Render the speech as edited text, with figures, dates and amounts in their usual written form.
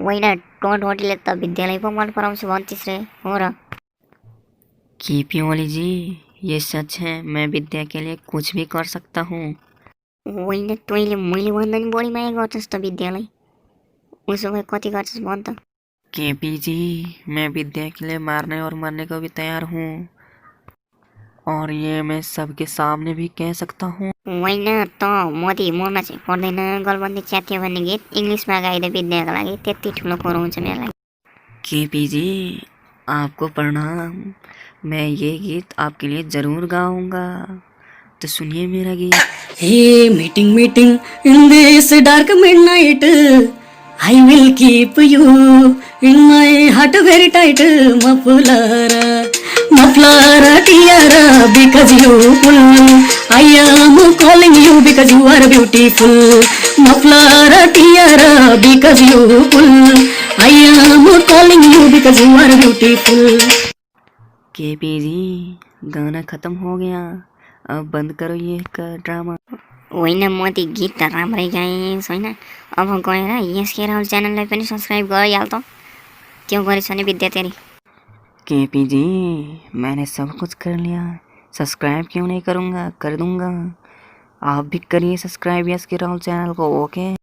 होइन टोनले त विद्यालय पो मन पराउँछु भन्थिस् रे, हो र? केपी ओली जी, ये सच है, मैं विद्या के लिए कुछ भी कर सकता हूँ। होइन तैँले मैले भन्दा नि बढी माया गर्छस् त विद्यालाई। उसो भए कति गर्छस् भन् त? केपी जी, मैं विद्या के लिए मारने और मरने को भी तैयार हूँ, और ये मैं सबके सामने भी कह सकता हूँ। होइन त मती मर्न चाहिँ पर्दैन, गलबन्दी च्यात्यो भन्ने गीत इङ्ग्लिसमा गाइदे विद्याको लागि, त्यति ठुलो कुरो हुन्छ मेरो लागि। केपी जी, आपको प्रणाम। मैं ये गीत आपके लिए जरूर गाऊंगा, तो सुनिए मेरा गीत। Hey, meeting in this dark midnight. I will keep you in my heart very tight. Muffler, tiara, because you pull. I am calling you because you are beautiful. Muffler, tiara, because you pull. I am calling you because you are beautiful. KP ji, गाना खत्म हो गया, अब बंद करो ये drama. होइन मती गीत त राम्रै गाएँ होइन। अब गएर यसके राहुल च्यानललाई पनि सब्सक्राइब गरिहाल त, त्यो गरेछ भने विद्या तेरी। केपी जी, मैंने सब कुछ कर लिया, सब्सक्राइब क्यों नहीं करूँगा, कर दूँगा। आप भी करिए सब्सक्राइब यस के राहुल चैनल को, ओके।